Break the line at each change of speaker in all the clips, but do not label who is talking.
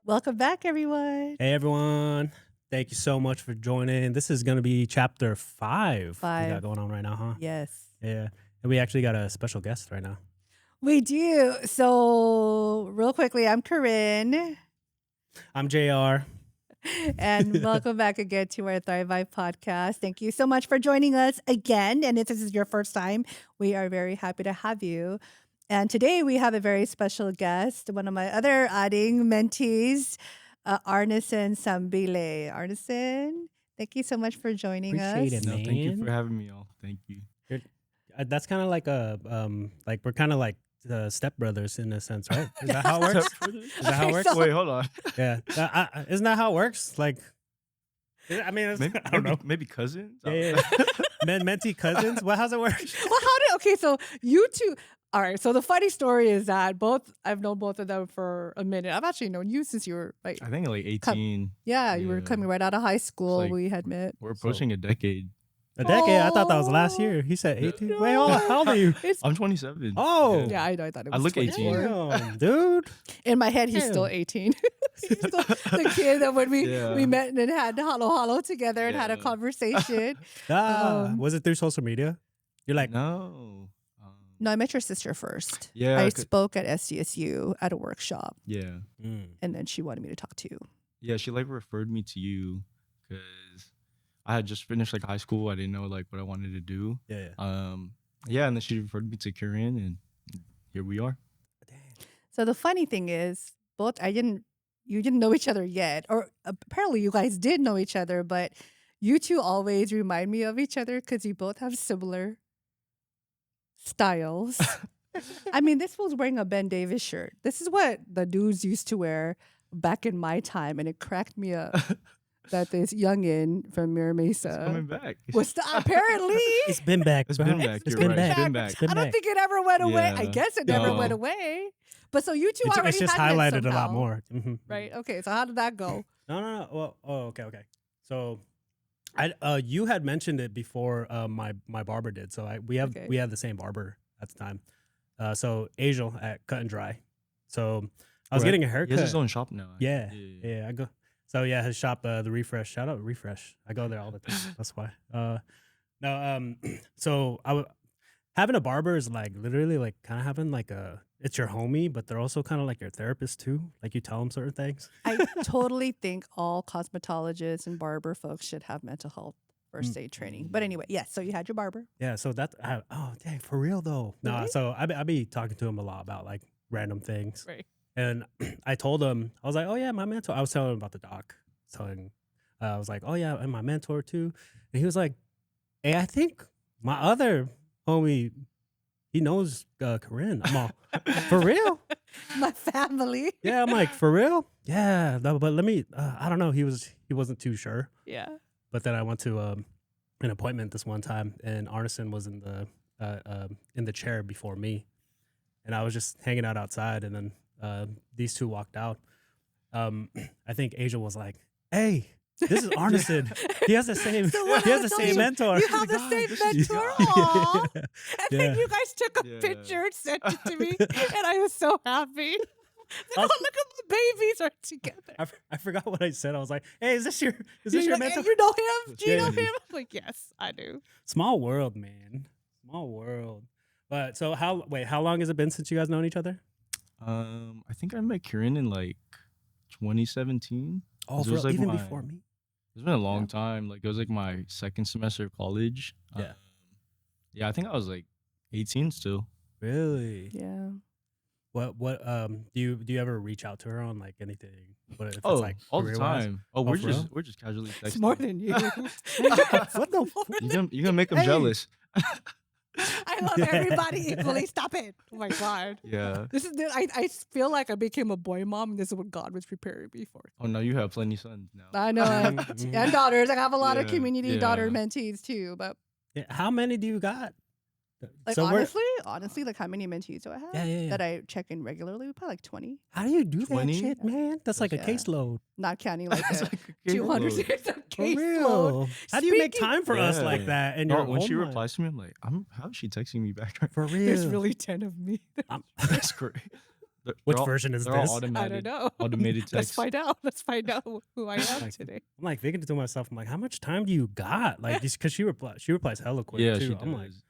Welcome back, everyone.
Hey everyone. Thank you so much for joining. This is going to be chapter 5 we got going on right now, huh?
Yes,
Yeah. And we actually got a special guest right now.
we do. So, real quickly, I'm Kirin,
I'm JR.
and welcome back again to our Thrive Vibe podcast. Thank you so much for joining us again. And if this is your first time, we are very happy to have you. And today we have a very special guest, one of my other adding mentees, Arneson Sambile. Arneson, thank you so much for joining
Appreciate
us.
it,
No, thank you for
man.
having me, all. Thank you.
That's kind of like we're kind of like stepbrothers in a sense, right? Is that how it works? Is that how it
Okay,
works?
so-
Wait, hold on.
Yeah. Isn't that how it works? Like, I mean,
Maybe,
I don't know.
maybe cousins.
Yeah. Mentee cousins? How's it work?
Well, okay, so you two, all right, so the funny story is that I've known both of them for a minute. I've actually known you since you were like,
I think like 18.
you were
yeah.
coming right out of high school.
like-
We had met.
We're approaching a decade.
A decade? I thought that was last year. He said 18. Wait, how old are you?
It's,
I'm 27.
Oh.
yeah, I know. I thought it was
I look
24.
18.
Damn, dude.
In my head, he's
Damn.
still 18. He's still the kid that when we
Yeah.
met and had hollow together and had a
Yeah.
conversation.
Was it through social media? You're like,
No.
No, I met your sister first.
Yeah.
I spoke at SDSU at a workshop,
Yeah.
and then she wanted me to talk to you.
Yeah. She like referred me to you because I had just finished like high school. I didn't know like what I wanted to do.
yeah.
Yeah. And then she referred me to Kirin, and here we are.
So the funny thing is, you didn't know each other yet, or apparently you guys did know each other, but you two always remind me of each other because you both have similar styles. I mean, this was wearing a Ben Davis shirt. This is what the dudes used to wear back in my time, and it cracked me up that this youngin from Mira
It's coming
Mesa
back.
was apparently.
It's been back.
It's
bro.
been back.
It's
You're
been
right.
back.
It's been back.
It's been
I don't
back.
think it ever went away. I
Yeah.
guess it never
No.
went away. But so you two already
It's just
had met
highlighted a lot
somehow,
more. Mhm.
right? Okay, so how did that go?
No. Well, okay. So, you had mentioned it before. My barber did. So we had the same barber at the time. So Angel at Cut and Dry. So I was
Right.
getting a
He
haircut.
has his own shop now.
Yeah. I go. So yeah, his shop, the Refresh. Shout out Refresh. I go there all the time. That's why. So having a barber is like literally like kind of having like it's your homie, but they're also kind of like your therapist too. Like you tell them certain things.
I totally think all cosmetologists and barber folks should have mental health first aid training. But anyway, yes. So you had your barber.
Yeah. So oh dang, for real though. Nah.
Really?
So I be talking to him a lot about like random things.
Right.
And I told him, I was like, oh yeah, my mentor. I was telling him about the doc. I was like, oh yeah, and my mentor too. And he was like, hey, I think my other homie, he knows Kirin. I'm all, for real?
My family.
Yeah, I'm like, for real? Yeah, no, but let me. I don't know. He wasn't too sure.
Yeah.
But then I went to an appointment this one time, and Arneson was in the chair before me, and I was just hanging out outside, and then these two walked out. I think Asia was like, "Hey, this is Arneson. He has the same.
So what
he has the
so
same mentor."
You have the
God,
same
this is
mentor.
God.
Aw. And then
Yeah.
you guys took a
Yeah.
picture and sent it to me, and I was so happy.
I
Oh,
was-
look at the babies are together.
I forgot what I said. I was like, "Hey, is this your
You
mentor?"
know him? Do you know
Yeah.
him? I'm like, yes, I do.
Small world, man. Small world. But so how long has it been since you guys known each other?
I think I met Kirin in like 2017.
Oh,
It was like
even
my-
before me.
It's been a long
Yeah.
time. Like it was like my second semester of college.
Yeah.
Yeah, I think I was like 18 still.
Really?
Yeah.
What do you ever reach out to her on like anything? What if
Oh,
it's like
all the
career-wise?
time. Oh,
for real?
we're just casually texting.
It's more than you.
What the
More
You
than-
gonna make them
Hey.
jealous.
I love everybody equally. Stop it. Oh my God.
Yeah.
I feel like I became a boy mom, and this is what God was preparing me for.
Oh no, you have plenty sons now.
I know.
Mhm.
And daughters. I have a lot of
Yeah,
community daughter
yeah.
mentees too. But
Yeah, how many do you got?
like
So we're-
honestly, like how many mentees do I have?
Yeah.
That I check in regularly? Probably like 20.
How do you do that
20?
shit, man? That's like a
Yeah.
caseload.
Not counting like
That's
the
like a kid
200
load.
years of
For
caseload.
real. How do you make
Speaking-
time for us
Yeah.
like that? And
No,
you're
when she
home
replies to me, I'm like, how is she texting me back?
for real.
There's really 10 of me.
I'm-
That's great. they're
Which
all,
version is
they're all
this?
automated.
I don't know.
Automated
Let's
text.
find out. Let's find out who I am
Like,
today.
I'm like thinking to myself, I'm like, how much time do you got? Like, because she replies hella quick
Yeah,
too.
she
I'm like,
does.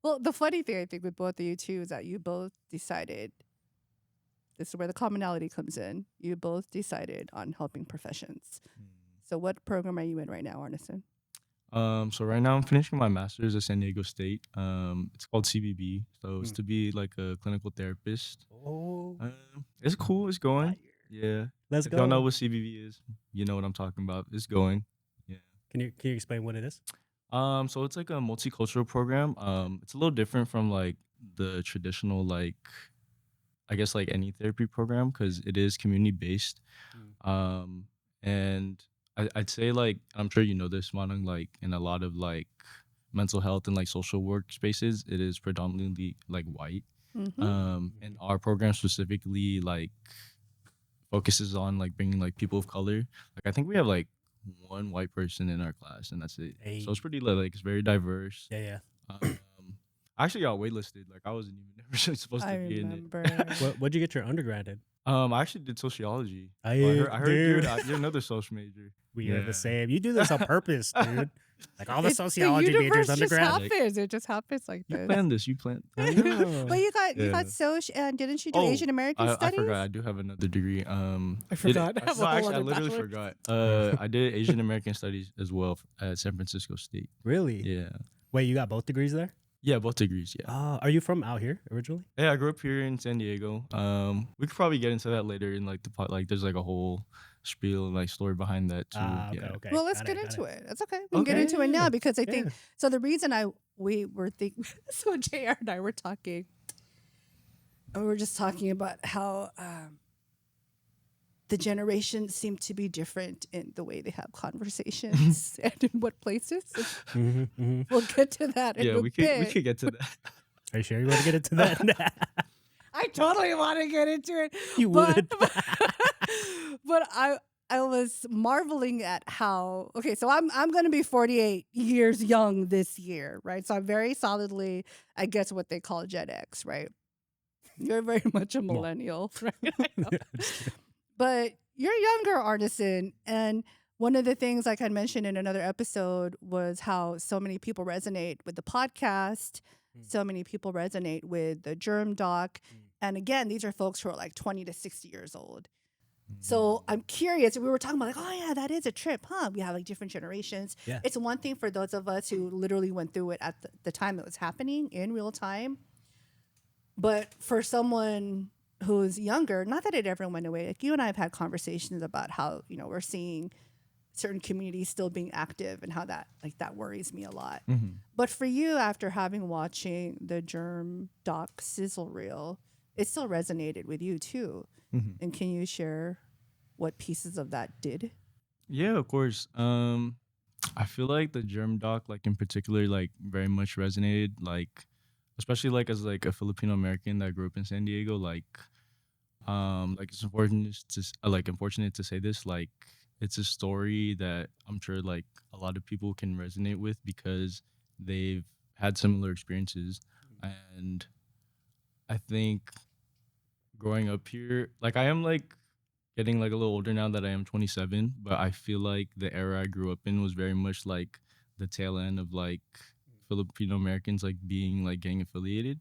Well, the funny thing I think with both of you too is that you both decided this is where the commonality comes in. You both decided on helping professions. So what program are you in right now, Arneson?
So right now I'm finishing my master's at San Diego State. It's called CBB, so it's
Hmm.
to be like a clinical therapist.
oh,
It's cool. It's going.
fire.
Yeah.
Let's
If y'all know
go.
what CBB is, you know what I'm talking about. It's going. Yeah.
Can you explain what it is?
So it's like a multicultural program. It's a little different from like the traditional like I guess like any therapy program because it is community based. Um, and I'd say like I'm sure you know this, Manang, like in a lot of like mental health and like social work spaces, it is predominantly like white.
Mm-hmm.
And our program specifically like focuses on like bringing like people of color. Like I think we have like one white person in our class, and that's it.
Hey.
So it's pretty like it's very diverse.
Yeah.
Um, I actually got waitlisted. Like I wasn't even never supposed to
I
be in it.
remember.
What'd you get your undergrad in?
I actually did sociology.
I
Well, I heard
dude.
you're another social major.
We are
Yeah.
the same. You do this on purpose, dude. Like all the
It's-
sociology
the universe
majors
just
undergrad.
happens. It just happens like
You
this.
planned this. You planned.
I know.
But you got
Yeah.
Soch, and didn't you do
Oh,
Asian American
I
studies?
forgot. I do have another degree.
I forgot. I have a
no,
whole
actually, I
other
literally
bachelor's.
forgot. I did Asian American studies as well at San Francisco State.
Really?
Yeah.
Wait, you got both degrees there?
Yeah, both degrees. Yeah.
Are you from out here originally?
Yeah, I grew up here in San Diego. We could probably get into that later in like the pot. Like, there's like a whole spiel and like story behind that too.
Okay,
Yeah.
okay.
Well, let's
Got
get
got
into it. That's okay. We can get
Okay.
into it now because I
Yeah.
think so. The reason we were thinking so JR and I were talking, and we were just talking about how the generations seem to be different in the way they have conversations and in what places.
Mhm, mhm.
We'll get to that in
Yeah,
a
we
bit.
could get to that.
Are you sure you want to get into that?
I totally want to get into it.
You
but,
would.
but I was marveling at how so I'm going to be 48 years young this year, right? So I'm very solidly, I guess, what they call Gen X, right? You're very much a millennial, right? I know. But you're younger, Arneson, and one of the things, like I mentioned in another episode, was how so many people resonate with the podcast. So many people resonate with the GERM doc. And again, these are folks who are like 20 to 60 years old. So I'm curious. We were talking about like, oh yeah, that is a trip, huh? We have like different generations.
Yeah.
It's one thing for those of us who literally went through it at the time it was happening in real time. But for someone who's younger, not that it ever went away. Like you and I have had conversations about how, we're seeing certain communities still being active and how that worries me a lot.
Mhm.
But for you, after having watching the GERM doc sizzle reel, it still resonated with you too.
Mhm.
And can you share what pieces of that did?
Yeah, of course. I feel like the germ doc, like in particular, like very much resonated. Like, especially like as like a Filipino American that grew up in San Diego. Like it's unfortunate to say this. Like, it's a story that I'm sure like a lot of people can resonate with because they've had similar experiences, and I think growing up here, like I am like getting like a little older now that I am 27, but I feel like the era I grew up in was very much like the tail end of like Filipino Americans like being like gang affiliated.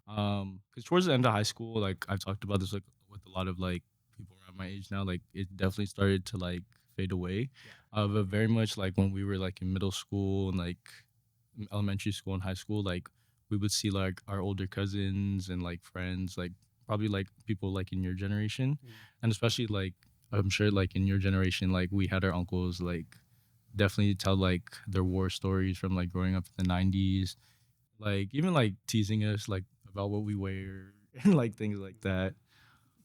Because towards the end of high school, like I've talked about this like with a lot of like people around my age now, like it definitely started to like fade away. But very much like when we were like in middle school and like elementary school and high school, like we would see like our older cousins and like friends, like probably like people like in your generation, and especially like I'm sure like in your generation, like we had our uncles like definitely tell like their war stories from like growing up in the 90s, like even like teasing us like about what we wear and like things like that.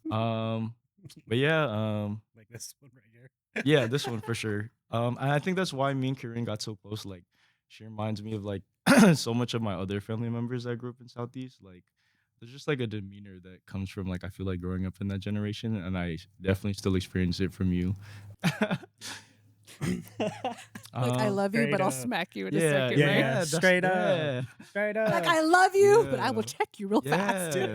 But yeah,
Like this one right here.
yeah, this one for sure. And I think that's why me and Kirin got so close. Like, she reminds me of like so much of my other family members that grew up in Southeast. Like, there's just like a demeanor that comes from like I feel like growing up in that generation, and I definitely still experience it from you.
Like, I love you,
Straight
but I'll
up.
smack you in a
Yeah,
second,
Yeah,
right?
yeah.
that's-
Straight up.
yeah.
Straight
Like,
up.
I love you, but I will
Yeah.
check you real fast.
Yeah.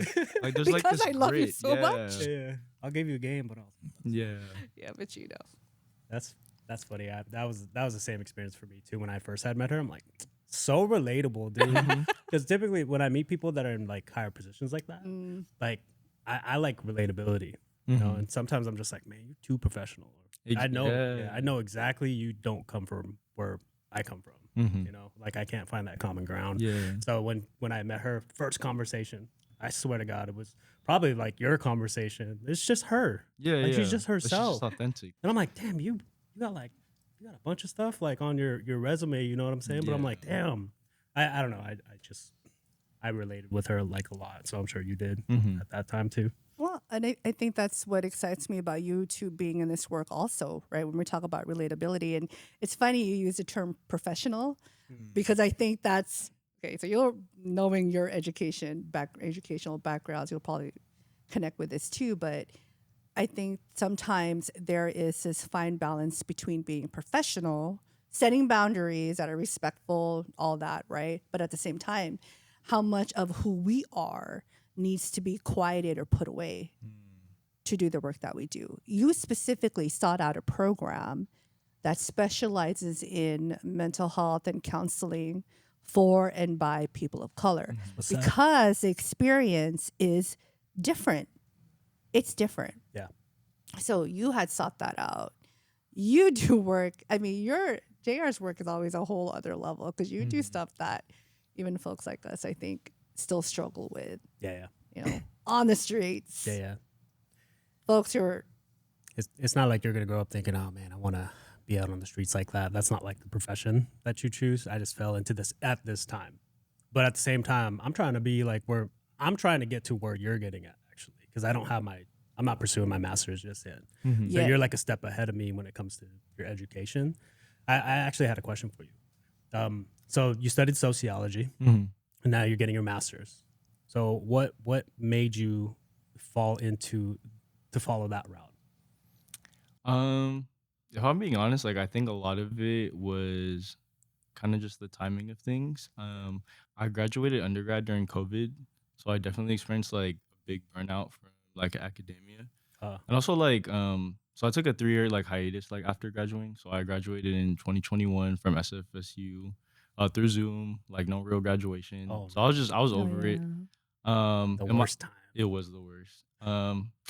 Like there's like
Because
this
I love you
grit.
so much.
Yeah.
Yeah. I'll give you a game, but I'll.
Yeah.
Yeah, but you know.
That's funny. That was the same experience for me too when I first had met her. I'm like, so relatable, dude.
Mhm.
Because typically when I meet people that are in like higher positions like that,
Mm,
like I like relatability, you know.
Mhm.
And sometimes I'm just like, man, you're too professional.
Ex-
I know,
yeah.
I know exactly you don't come from where I come from.
Mhm.
You know, like I can't find that common ground.
Yeah.
So when I met her first conversation, I swear to God, it was probably like your conversation. It's just her.
Yeah.
Like
yeah.
she's just
Like, she's
herself.
just authentic.
And I'm like, damn, you got a bunch of stuff like on your resume, you know what I'm saying? But I'm
Yeah.
like, damn. I don't know. I related with her like a lot. So I'm sure you did
Mhm.
at that time too.
well, and I think that's what excites me about you two being in this work also, right? When we talk about relatability. And it's funny you use the term professional because I think that's okay. So you're knowing your educational backgrounds, you'll probably connect with this too. But I think sometimes there is this fine balance between being professional, setting boundaries that are respectful, all that, right? But at the same time, how much of who we are needs to be quieted or put away to do the work that we do. You specifically sought out a program that specializes in mental health and counseling for and by people of color
What's that?
because the experience is different. It's different.
Yeah.
So you had sought that out. You do work. I mean, your JR's work is always a whole other level because you do stuff that even folks like us, I think, still struggle with.
Yeah,
You know, on the streets,
yeah.
folks who are
It's not like you're gonna grow up thinking, oh man, I wanna be out on the streets like that. That's not like the profession that you choose. I just fell into this at this time. But at the same time, I'm trying to be like where I'm trying to get to where you're getting at actually. Because I'm not pursuing my master's just yet.
Mhm.
So
Yeah.
you're like a step ahead of me when it comes to your education. I actually had a question for you. So you studied sociology,
Mhm.
and now you're getting your master's. So what made you fall into to follow that route?
If I'm being honest, like I think a lot of it was kind of just the timing of things. I graduated undergrad during COVID, so I definitely experienced like a big burnout from like academia,
Uh,
and also like so I took a 3 year like hiatus like after graduating. So I graduated in 2021 from SFSU, through Zoom, like no real graduation.
Oh,
So I was over it.
the
And
worst time.
it was the worst.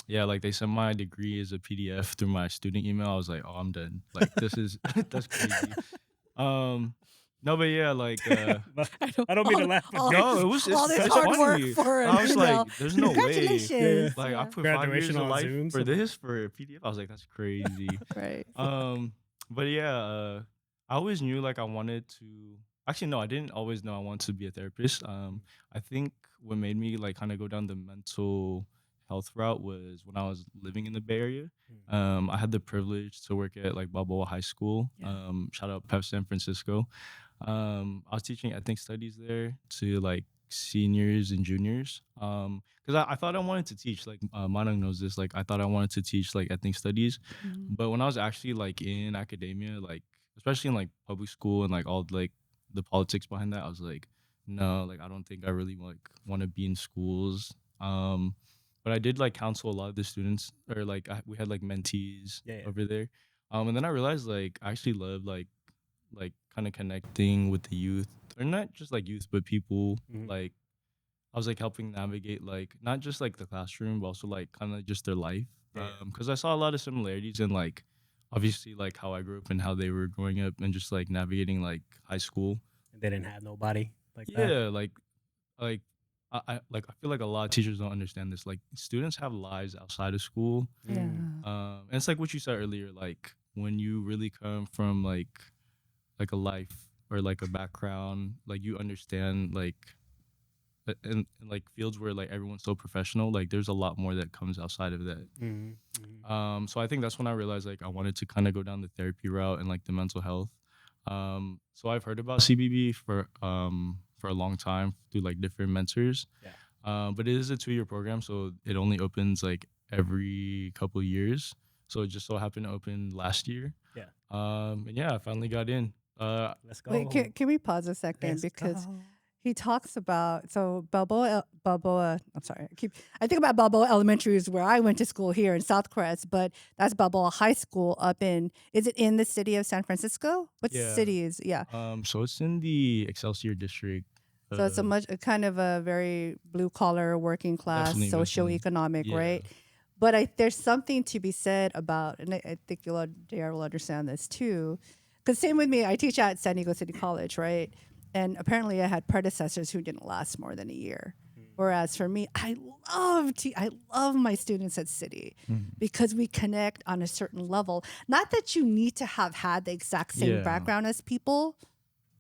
Yeah, like they sent my degree as a PDF through my student email. I was like, oh, I'm done. Like this is that's crazy. Um, no, but yeah, like
I don't mean to laugh. But
no,
all this
it's
hard work
funny.
for an
I was
email.
like, there's no way.
Congratulations.
Like I
Yeah.
put 5 years
Graduation
of
on
life
Zoom,
for
so-
this for a PDF. I was like, that's crazy.
Right.
But yeah, I always knew like I wanted to. Actually, no, I didn't always know I wanted to be a therapist. I think what made me like kind of go down the mental health route was when I was living in the Bay Area. I had the privilege to work at like Balboa High School.
Yeah.
Shout out Pep San Francisco. I was teaching ethnic studies there to like seniors and juniors. Because I thought I wanted to teach, like Manang knows this, like I thought I wanted to teach like ethnic studies.
Mhm.
But when I was actually like in academia, like especially in like public school and like all like the politics behind that, I was like, no, like I don't think I really like want to be in schools. But I did like counsel a lot of the students, or like we had like mentees
Yeah, yeah.
over there. And then I realized like I actually love like kind of connecting with the youth, or not just like youth, but people.
Mhm.
Like I was like helping navigate like not just like the classroom, but also like kind of just their life.
Yeah.
Because I saw a lot of similarities in like obviously like how I grew up and how they were growing up, and just like navigating like high school.
And they didn't have nobody like that.
Yeah, like I feel like a lot of teachers don't understand this. Like students have lives outside of school.
Yeah.
And it's like what you said earlier, like when you really come from like a life or like a background, like you understand like in like fields where like everyone's so professional, like there's a lot more that comes outside of that. So I think that's when I realized like I wanted to kind of go down the therapy route and like the mental health. So I've heard about CBB for a long time through like different mentors.
Yeah.
But it is a 2 year program, so it only opens like every couple years. So it just so happened to open last year.
Yeah.
And yeah, I finally got in.
Let's
Wait,
go.
can we pause a second
Let's
because
go.
he talks about Balboa. I'm sorry, I think about Balboa Elementary is where I went to school here in Southcrest, but that's Balboa High School up in. Is it in the city of San Francisco? What
Yeah.
city is? Yeah,
So it's in the Excelsior district.
so it's a kind of a very blue collar, working class,
Definitely, definitely.
socioeconomic,
Yeah.
right? But there's something to be said about, and I think JR will understand this too, because same with me, I teach at San Diego City College, right? And apparently, I had predecessors who didn't last more than a year. Whereas for me, I love my students at City
Mhm.
because we connect on a certain level. Not that you need to have had the exact same
Yeah.
background as people,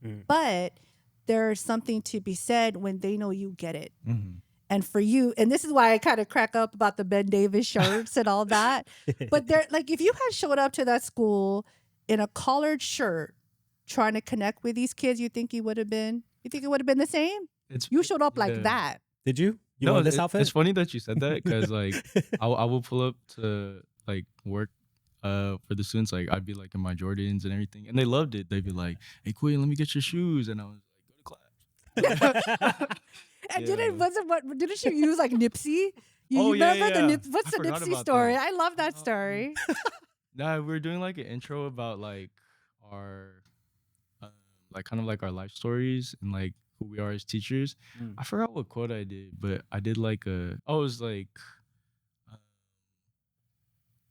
Mm.
but there's something to be said when they know you get it.
Mhm.
And for you, and this is why I kind of crack up about the Ben Davis shirts and all that. But they're like, if you had showed up to that school in a collared shirt trying to connect with these kids, you think it would have been the same?
It's
You showed up like
yeah.
that.
Did you? You
No,
wore this outfit?
it's funny that you said that because like I will pull up to like work for the students. Like I'd be like in my Jordans and everything, and they loved it. They'd be like, "Hey, Quinn, let me get your shoes," and I was like, "Go to class."
And
Yeah.
didn't you use like Nipsey? You
Oh, yeah,
remember
yeah.
what's
I
the
forgot
Nipsey
about
story?
that.
I love that story.
Nah, we were doing like an intro about like our like kind of like our life stories and like who we are as teachers.
Mm.
I forgot what quote I did, but I did like it was like uh,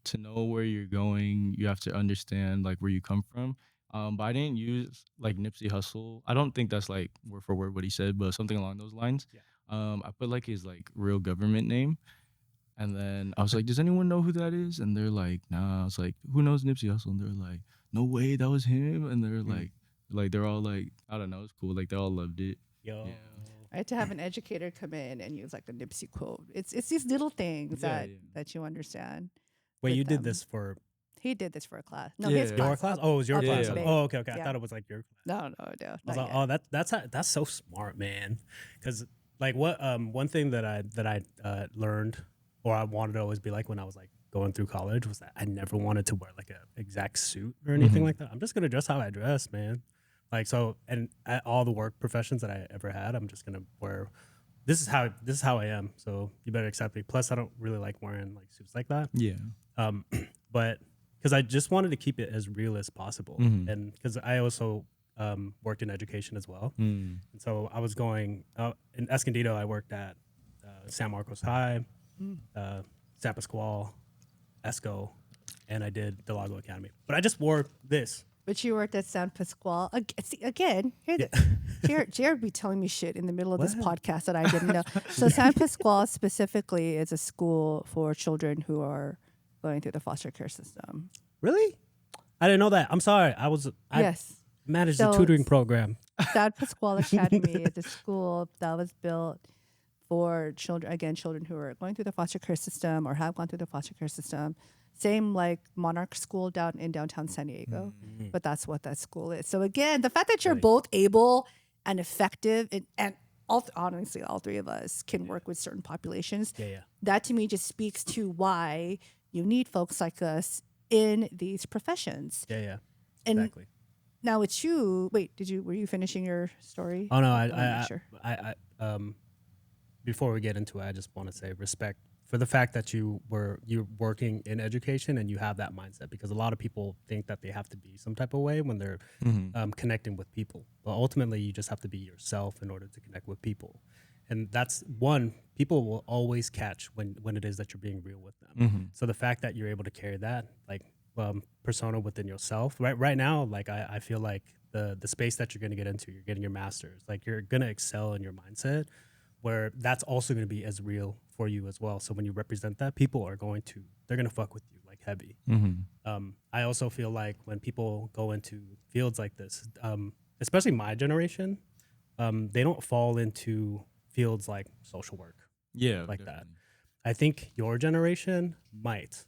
to know where you're going, you have to understand like where you come from. But I didn't use like Nipsey Hussle. I don't think that's like word for word what he said, but something along those lines.
Yeah.
I put like his like real government name. And then I was like, does anyone know who that is? And they're like, nah. I was like, who knows Nipsey Hussle? And they're like, no way, that was him. And they're like they're all like, I don't know, it's cool. Like they all loved it.
Yo.
Yeah.
I had to have an educator come in and use like a Nipsey quote. It's these little things
Yeah,
that you understand.
Wait,
with
you did
them.
this for
He did this for a class. No,
Yeah.
his
Your
class.
your class? Oh, it was your
up
class.
Yeah.
Oh, okay. I
Yeah.
thought it was like your class.
No,
I was
not
like,
yet.
oh, that's so smart, man. Because like what one thing that I learned or I wanted to always be like when I was like going through college was that I never wanted to wear like a exact suit or anything
Mhm.
like that. I'm just gonna dress how I dress, man. Like so, and at all the work professions that I ever had, I'm just gonna wear. This is how I am. So you better accept me. Plus, I don't really like wearing like suits like that.
Yeah.
But because I just wanted to keep it as real as possible,
Mhm.
and because I also worked in education as well,
Mm.
and so I was going in Escondido. I worked at San Marcos High, San Pasqual, Esco, and I did Delago Academy. But I just wore this.
But you worked at San Pasqual. See, again, here, Jared be telling me shit in the middle of this
What?
podcast that I didn't know. So San Pasqual specifically is a school for children who are going through the foster care system.
Really? I didn't know that. I'm sorry. I
Yes.
managed
So
the tutoring program.
San Pasqual Academy is a school that was built for children who are going through the foster care system or have gone through the foster care system. Same like Monarch School down in downtown San Diego, but that's what that school is. So again, the fact that you're
Right.
both able and effective, and honestly, all three of us can work with certain populations.
Yeah.
That to me just speaks to why you need folks like us in these professions.
Yeah.
And
Exactly.
now it's you. Wait, were you finishing your story?
Oh no,
wanna make sure.
I before we get into it, I just want to say respect for the fact that you're working in education and you have that mindset, because a lot of people think that they have to be some type of way when they're connecting with people, but ultimately you just have to be yourself in order to connect with people. And that's one, people will always catch when it is that you're being real with them. So the fact that you're able to carry that like persona within yourself right now, like I feel like the space that you're going to get into, you're getting your master's, like you're going to excel in your mindset, where that's also going to be as real for you as well. So when you represent that, people are they're going to fuck with you like heavy. I also feel like when people go into fields like this, especially my generation, they don't fall into fields like social work
Yeah.
like that.
definitely.
I think your generation might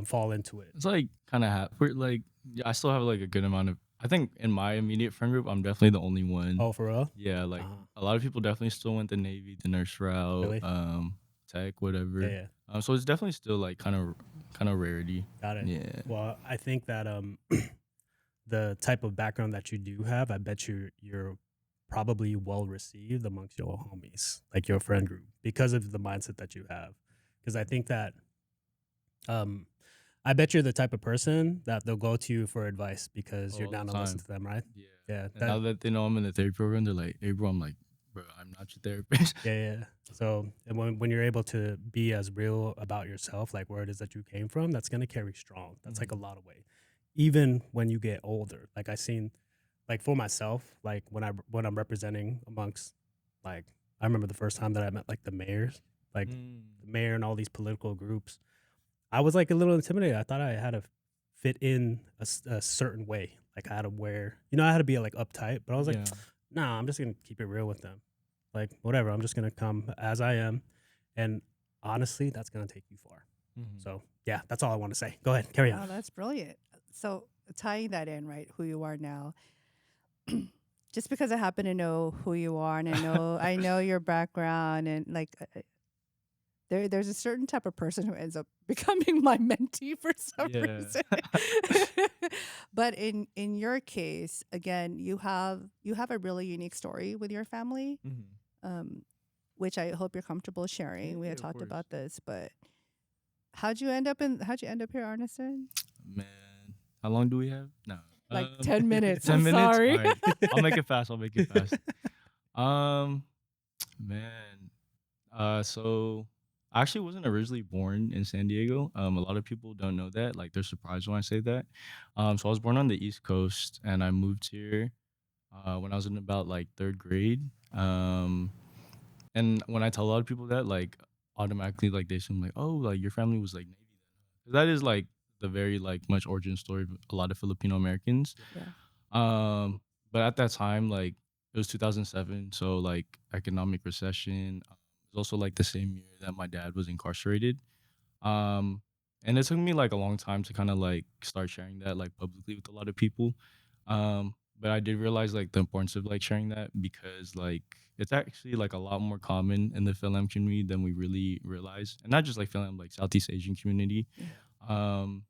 fall into it.
It's like kind of we're like I still have like a good amount of. I think in my immediate friend group, I'm definitely the only one.
Oh, for real?
Yeah, like
Uh-huh.
a lot of people definitely still went the Navy, the nurse route,
Really?
tech, whatever.
Yeah.
So it's definitely still like kind of kind of rarity.
Got it.
Yeah.
Well, I think that the type of background that you do have, I bet you're probably well received amongst your homies, like your friend group, because of the mindset that you have. Because I think that um I bet you're the type of person that they'll go to you for advice because you're
All the
down to listen
time.
to them, right?
Yeah.
Yeah,
And now that they know I'm in the therapy program, they're like, "Hey, bro," I'm like, "Bro, I'm not your therapist."
yeah. So and when you're able to be as real about yourself, like where it is that you came from, that's gonna carry strong. That's like a
Mhm.
lot of weight. Even when you get older. Like I seen like for myself, like when I'm representing amongst like I remember the first time that I met like the mayors, like
Mm.
the mayor and all these political groups. I was like a little intimidated. I thought I had to fit in a certain way. Like I had to wear, I had to be like uptight, but I was like,
Yeah.
nah, I'm just gonna keep it real with them. Like whatever, I'm just gonna come as I am, and honestly, that's gonna take you far.
Mhm.
So yeah, that's all I want to say. Go ahead, carry on.
Oh, that's brilliant. So tying that in, right, who you are now, just because I happen to know who you are and I know your background and like there's a certain type of person who ends up becoming my mentee for some
Yeah.
reason. But in your case, again, you have a really unique story with your family,
Mhm.
um, which I hope you're comfortable sharing. We
Yeah,
had
of
talked
course.
about this, but how'd you end up here, Arneson?
Man, how long do we have? No.
Like 10 minutes.
10
I'm
minutes? All
sorry.
right. I'll make it fast. I'll make it fast. Um, man. So I actually wasn't originally born in San Diego. A lot of people don't know that. Like they're surprised when I say that. So I was born on the East Coast and I moved here when I was in about like third grade. And when I tell a lot of people that, like automatically like they assume like, oh, like your family was like Navy then. 'Cause that is like the very like much origin story of a lot of Filipino Americans.
Yeah.
Um, but at that time, like it was 2007, so like economic recession. It was also like the same year that my dad was incarcerated. Um, and it took me like a long time to kind of like start sharing that like publicly with a lot of people. But I did realize like the importance of like sharing that because like it's actually like a lot more common in the film community than we really realize, and not just like film, like Southeast Asian community.
Yeah.
Um,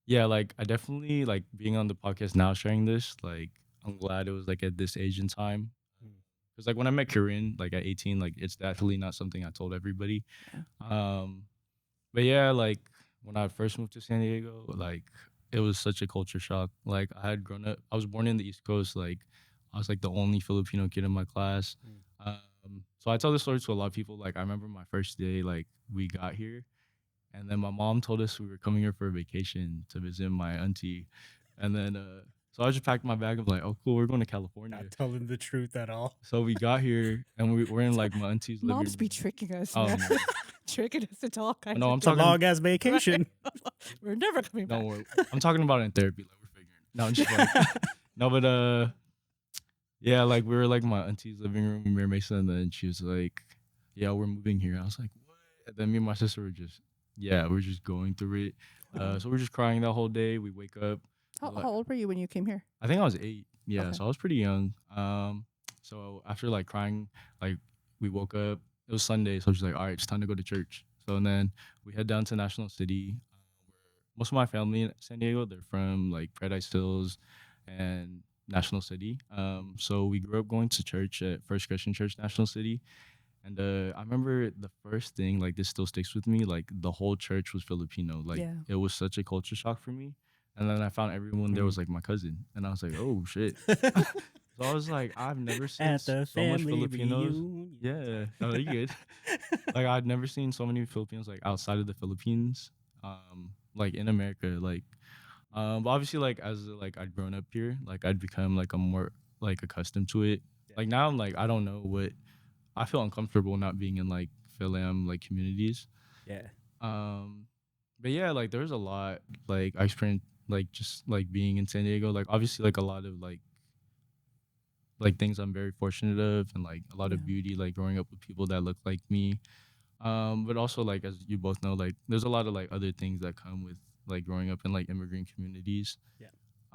yeah, like I definitely like being on the podcast now, sharing this. Like I'm glad it was like at this age and time.
Mm.
Because like when I met Kirin, like at 18, like it's definitely not something I told everybody.
Yeah.
Um, but yeah, like when I first moved to San Diego, like it was such a culture shock. Like I had grown up, I was born in the East Coast. Like I was like the only Filipino kid in my class.
Mm.
So I tell this story to a lot of people. Like I remember my first day, like we got here, and then my mom told us we were coming here for a vacation to visit my auntie, and then so I just packed my bag of like, oh cool, we're going to California.
Not telling the truth at all.
So we got here and we're in like my auntie's living
Moms be
room.
tricking us,
Oh
man.
no,
Tricking us into all kinds
no,
of
I'm
It's a
talking.
long ass
Right.
vacation.
We're never coming back.
Don't worry. I'm talking about it in therapy. Like we're figuring. No, I'm just like no, but yeah, like we were like my auntie's living room in Mira Mesa, and then she was like, "Yeah, we're moving here." I was like, "What?" And then me and my sister were just, yeah, we're just going through it. So we're just crying that whole day. We wake up.
How,
we're like,
how old were you when you came here?
I think I was 8. Yeah,
Okay.
so I was pretty young. So after like crying, like we woke up. It was Sunday, so she's like, "All right, it's time to go to church." So and then we head down to National City. Where most of my family in San Diego, they're from like Paradise Hills and National City. So we grew up going to church at First Christian Church, National City. And I remember the first thing, like this still sticks with me, like the whole church was Filipino. Like
Yeah.
it was such a culture shock for me. And then I found everyone there was like my cousin. And I was like, oh shit. So I was like, I've never seen
At the
so much
family
Filipinos.
reunion.
Yeah. No, you good. Like I'd never seen so many Filipinos like outside of the Philippines. Like in America. Like but obviously like as like I'd grown up here, like I'd become like a more like accustomed to it.
Yeah.
Like now I'm like I don't know what I feel uncomfortable not being in like Philam like communities.
Yeah.
Um, but yeah, like there's a lot like I experienced like just like being in San Diego. Like obviously like a lot of like things I'm very fortunate of and like a lot
Yeah.
of beauty like growing up with people that look like me. But also like as you both know, like there's a lot of like other things that come with like growing up in like immigrant communities.
Yeah.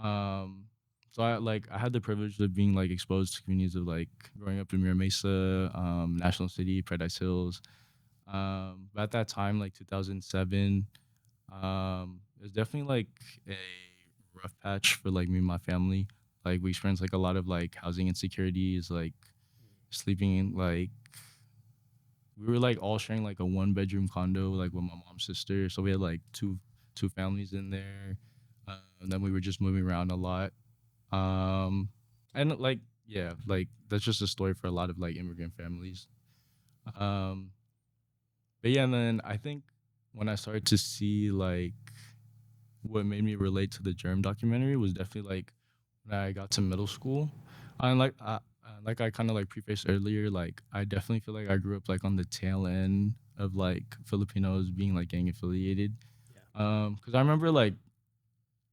Um, so I had the privilege of being like exposed to communities of like growing up in Mira Mesa, National City, Paradise Hills. But at that time, like 2007, It was definitely like a rough patch for like me and my family. Like we experienced like a lot of like housing insecurities, like sleeping in like we were like all sharing like a 1 bedroom condo like with my mom's sister. So we had like two families in there. And then we were just moving around a lot. Um and like yeah, like that's just a story for a lot of like immigrant families. Um but yeah, and then I think when I started to see like what made me relate to the Germ documentary was definitely like when I got to middle school. And like I kind of like prefaced earlier, like I definitely feel like I grew up like on the tail end of like Filipinos being like gang affiliated.
Yeah.
Because I remember like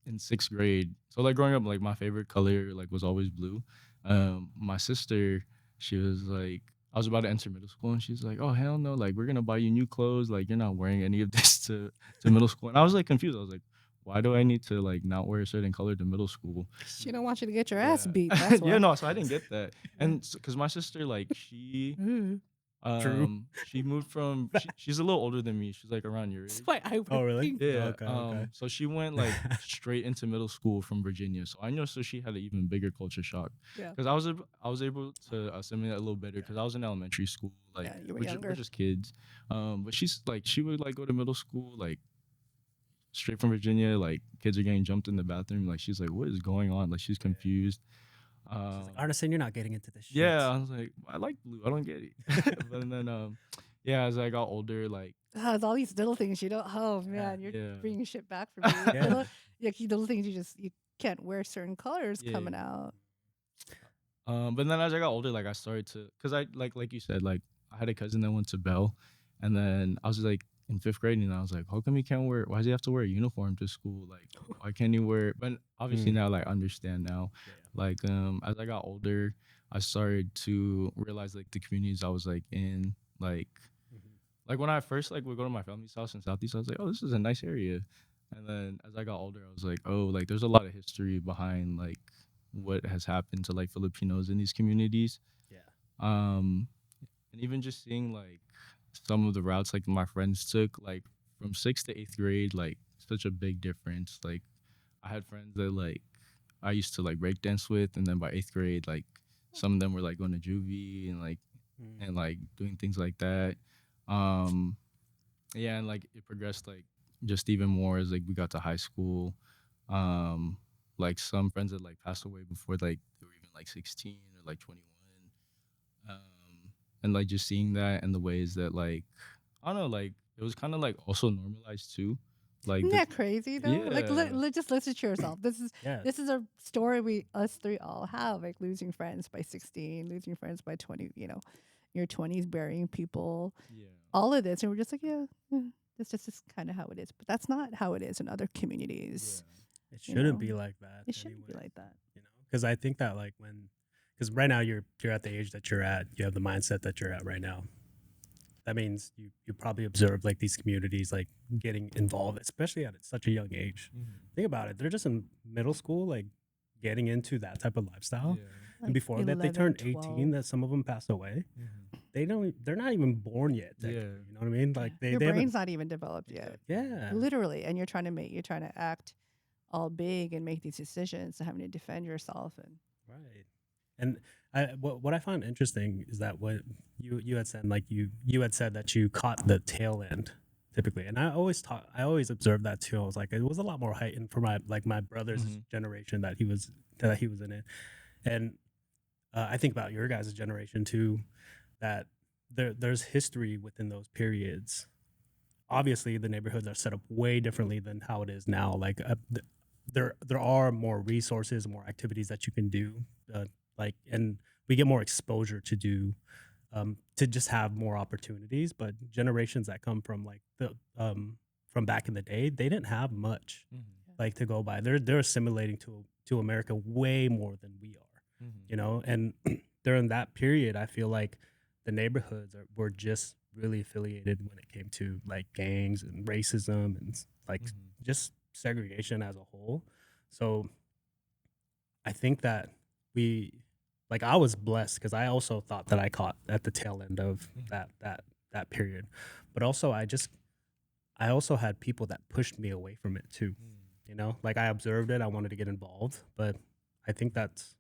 in 6th grade, so like growing up, like my favorite color like was always blue. My sister, she was like, I was about to enter middle school, and she's like, "Oh hell no! Like we're gonna buy you new clothes. Like you're not wearing any of this to middle school." And I was like confused. I was like, "Why do I need to like not wear a certain color to middle school?"
She don't want you to get your ass
Yeah,
beat. That's
yeah,
why.
no. So I didn't get that, and because my sister like
Mm.
True.
she moved from she's a little older than me. She's like around your
That's
age.
why I would
Oh, really?
think.
Yeah.
Okay. Okay.
So she went like straight into middle school from Virginia. So I know so she had an even bigger culture shock
Yeah.
because I was able to assimilate a little better because I was in elementary school. Like
Yeah, you were
we're
younger.
just kids. But she's like she would like go to middle school like straight from Virginia. Like kids are getting jumped in the bathroom. Like she's like, what is going on? Like she's confused.
She's like,
Um,
Arneson, you're not getting into this shit.
yeah, I was like, I like blue. I don't get it. But then yeah, as I got older, like
Ah, it's all these little things you don't. Oh
Yeah.
man, you're
yeah.
bringing shit back for me.
Yeah.
Little, like little things you can't wear certain colors
Yeah.
coming out.
But then as I got older, like I started to, cause I like you said, like I had a cousin that went to Bell, and then I was like in 5th grade, and I was like, how come he can't wear? Why does he have to wear a uniform to school? Like, why can't he wear? But obviously
Mm.
now, like, I understand now.
Yeah.
Like, as I got older, I started to realize like the communities I was like in,
Mhm.
like when I first like would go to my family's house in Southeast, I was like, oh, this is a nice area. And then as I got older, I was like, oh, like there's a lot of history behind like what has happened to like Filipinos in these communities.
Yeah.
Um, and even just seeing like some of the routes like my friends took, like from 6th to 8th grade, like such a big difference. Like I had friends that like I used to like breakdance with, and then by 8th grade, like some of them were like going to juvie and
Mm.
like doing things like that. Um, yeah, and like it progressed like just even more as like we got to high school. Um, like some friends that like passed away before like they were even like 16 or like 21. And like just seeing that and the ways that like I don't know, like it was kind of like also normalized too. Like
Isn't
the
that crazy though? Like,
yeah.
just listen to yourself.
Yeah.
This is a story we us three all have. Like losing friends by 16, losing friends by 20. Your 20s, burying people,
Yeah.
all of this, and we're just like, yeah, that's just kind of how it is. But that's not how it is in other
Yeah.
communities.
It
You
shouldn't
know,
be like that
it shouldn't be
anywhere.
like that.
Because I think that like because right now you're at the age that you're at, you have the mindset that you're at right now. That means you probably observe like these communities like getting involved, especially at such a young age. Think about it; they're just in middle school, like getting into that type of lifestyle.
Yeah.
And
Like
before that, they
11,
turn 18.
12.
That some of them pass away. They're not even born yet.
Yeah.
Technically, you know what I mean? Like
Your
they haven't.
brain's not even developed yet,
Yeah.
literally, and you're trying to act all big and make these decisions and having to defend yourself and
Right. And what I found interesting is that what you had said, like you had said that you caught the tail end typically, and I always observed that too. I was like, it was a lot more heightened for my brother's
Mhm.
generation that he was in it, and I think about your guys' generation too, that there's history within those periods. Obviously, the neighborhoods are set up way differently than how it is now. Like there are more resources, more activities that you can do, and we get more exposure to just have more opportunities. But generations that come from like from back in the day, they didn't have much
Mhm.
like to go by. They're assimilating to America way more than we are,
Mhm.
and during that period, I feel like the neighborhoods were just really affiliated when it came to like gangs and racism and like
Mhm.
just segregation as a whole. So I think that we like I was blessed because I also thought that I caught at the tail end of
Mhm.
that period, but also I just I also had people that pushed me away from it too. You know, like I observed it, I wanted to get involved, but I think that's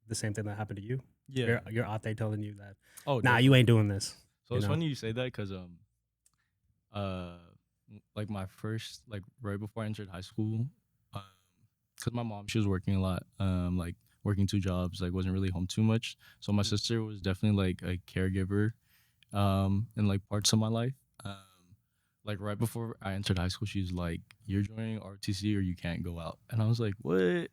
the same thing that happened to you.
Yeah.
Your ate telling you that,
Oh,
nah, you
definitely.
ain't doing this.
So
You
it's
know,
funny you say that because uh like my first like right before I entered high school, because my mom, she was working a lot, like working two jobs, like wasn't really home too much. So my
Mm.
sister was definitely like a caregiver in like parts of my life. Um, like right before I entered high school, she's like, "You're joining RTC or you can't go out," and I was like, "What?"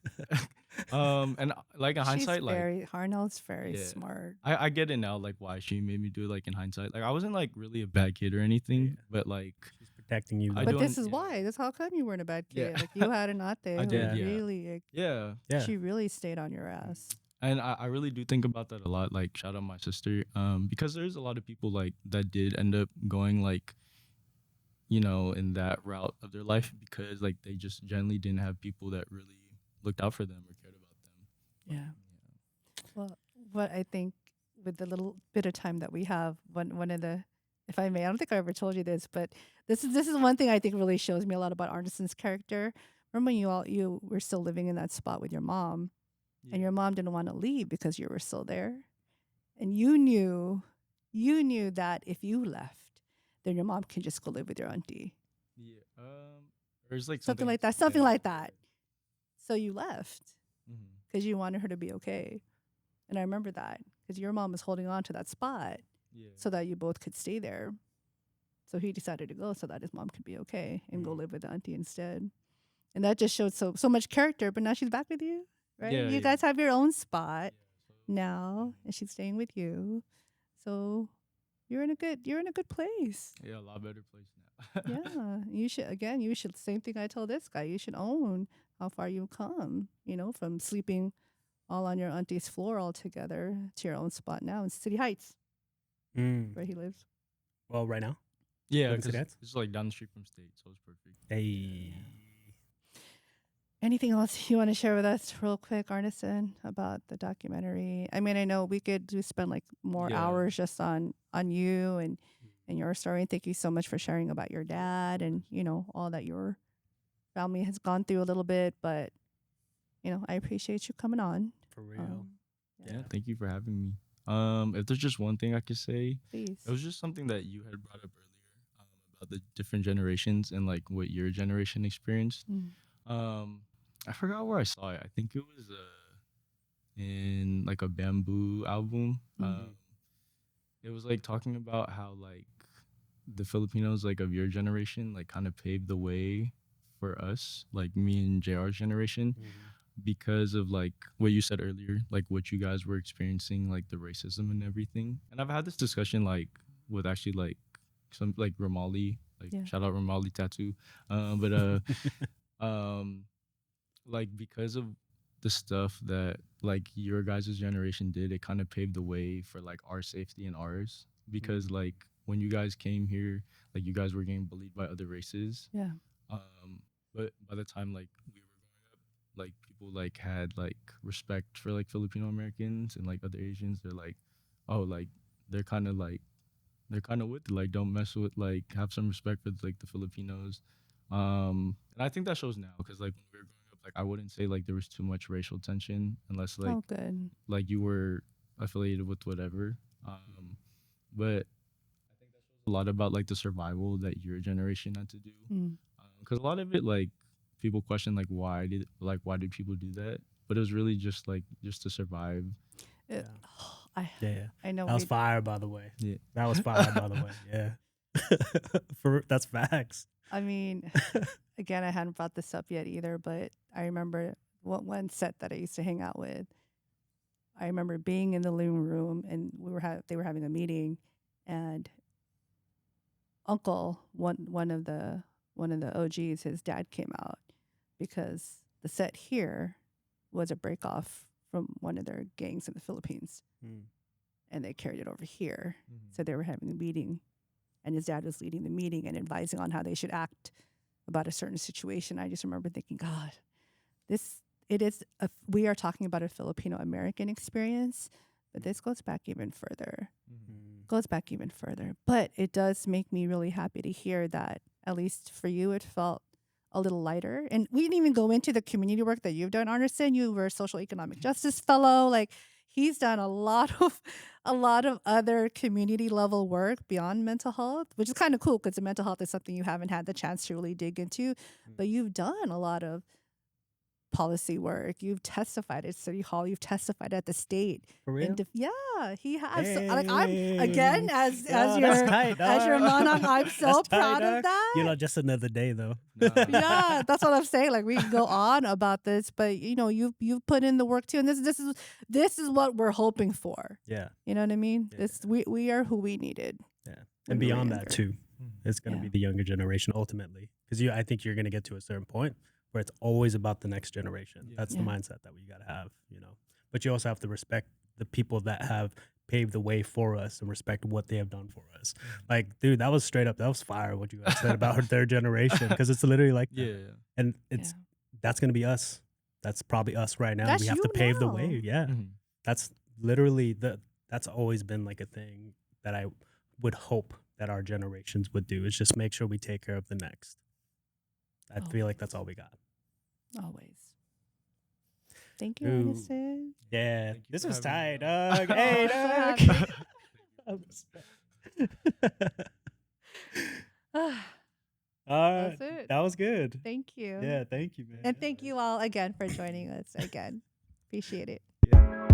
And like in
She's
hindsight, like
very Harnell's very
yeah,
smart.
I get it now, like why she made me do it. Like in hindsight, like I wasn't like really a bad kid or
yeah,
anything, but like
she's protecting you
I
though.
But
don't,
this is
yeah,
why. That's how come you weren't a bad
yeah,
kid. Like you had an ate
I
who
did,
Yeah,
yeah,
really, like,
yeah.
yeah.
she really stayed on your
Mm.
ass.
And I really do think about that a lot. Like shout out my sister, because there's a lot of people like that did end up going like in that route of their life because like they just generally didn't have people that really looked out for them or cared about them. But,
Yeah. Well, what I think with the little bit of time that we have, one of the, if I may, I don't think I ever told you this, but this is one thing I think really shows me a lot about Arneson's character. Remember when you were still living in that spot with your mom, and
yeah,
your mom didn't want to leave because you were still there, and you knew that if you left, then your mom can just go live with your auntie,
yeah. There's like
something
something,
like that,
yeah,
something like that. So you left
hmm
because you wanted her to be okay. And I remember that because your mom was holding on to that spot
yeah,
so that you both could stay there. So he decided to go so that his mom could be okay and go
Mm.
live with the auntie instead. And that just showed so much character. But now she's back with you, right?
yeah,
You
yeah.
guys have your own spot
So,
now,
mhm.
and she's staying with you. So you're in a good place.
Yeah, a lot better place now.
Yeah, you should same thing I told this guy. You should own how far you've come. From sleeping all on your auntie's floor all together to your own spot now in City Heights,
Mm.
where he lives.
Well, right now,
Yeah,
live in City
because
Heights.
it's like down the street from state, so it's perfect.
Hey,
Anything else you want to share with us, real quick, Arneson, about the documentary? I mean, I know we could do spend like more
Yeah.
hours just on you and your story. And thank you so much for sharing about your dad and all that your family has gone through a little bit. But I appreciate you coming on.
for real.
Um,
Yeah, thank you for having me. If there's just one thing I could say,
please.
it was just something that you had brought up earlier, about the different generations and like what your generation experienced.
Mm.
Um, I forgot where I saw it. I think it was in like a Bamboo album.
Mm.
It was like talking about how like the Filipinos like of your generation like kind of paved the way for us, like me and JR's generation,
Mhm.
because of like what you said earlier, like what you guys were experiencing, like the racism and everything. And I've had this discussion like with actually like some like Ramali, like
Yeah.
shout out Ramali Tattoo, but um, like because of the stuff that like your guys' generation did, it kind of paved the way for like our safety and ours. Because
Mm.
like when you guys came here, like you guys were getting bullied by other races.
Yeah.
But by the time like we were growing up, like people like had like respect for like Filipino Americans and like other Asians. They're like, oh, like they're kind of like they're kind of with it. Like don't mess with like have some respect for like the Filipinos. And I think that shows now because like when we were growing up, like I wouldn't say like there was too much racial tension unless
Oh, good.
like you were affiliated with whatever. But I think that shows a lot about like the survival that your generation had to do.
Mm.
Because a lot of it like people question why did people do that, but it was really just like just to survive.
It,
Yeah.
I
Yeah,
I know
that was
we
fire, by the way.
Yeah.
That was fire, by the way. Yeah, that's facts.
I mean, again, I hadn't brought this up yet either, but I remember one set that I used to hang out with. I remember being in the living room and they were having a meeting, and Uncle one of the OGs, his dad came out because the set here was a break off from one of their gangs in the Philippines,
Mm.
and they carried it over here.
Mhm.
So they were having a meeting, and his dad was leading the meeting and advising on how they should act about a certain situation. I just remember thinking, God, we are talking about a Filipino American experience, but this goes back even further.
Mhm.
Mm.
goes back even further. But it does make me really happy to hear that, at least for you, it felt a little lighter. And we didn't even go into the community work that you've done, Arneson. You were a social economic justice fellow. Like, he's done a lot of other community level work beyond mental health, which is kind of cool because the mental health is something you haven't had the chance to really dig into. But you've done a lot of policy work. You've testified at City Hall. You've testified at the state.
For real?
Yeah, he has. So, like, I'm again as
Yo, that's
your
tight,
as your
dog.
monarch. I'm so
That's tight,
proud of
dog.
that.
You know, just another day though.
Nah.
Yeah, that's what I'm saying. Like, we can go on about this, but you know, you've put in the work too, and this is what we're hoping for.
Yeah.
You know what I mean?
Yeah.
This we are who we needed.
Yeah.
when
And
we were
beyond that
younger.
too, it's going to
Yeah.
be the younger generation ultimately, because I think you're going to get to a certain point where it's always about the next generation.
Yeah.
That's
Yeah.
the mindset that we got to have, you know. But you also have to respect the people that have paved the way for us and respect what they have done for us. Like, dude, that was straight up, that was fire what you guys said about their generation, because it's literally like that.
Yeah.
And it's
Yeah.
that's going to be us. That's probably us right now.
That's
We have to
you
pave the
now.
way. Yeah.
Mhm.
That's literally that's always been like a thing that I would hope that our generations would do, is just make sure we take care of the next. I feel like that's all we got.
Always. Thank you,
Ooh.
Arneson.
Yeah.
Thank you
This
for
was
having
tight,
me.
dog. Hey,
Oh,
dog.
so
All right.
That's it.
That was good.
Thank you.
Yeah, thank you, man.
And thank you all again for joining us again. Appreciate it.
Yeah.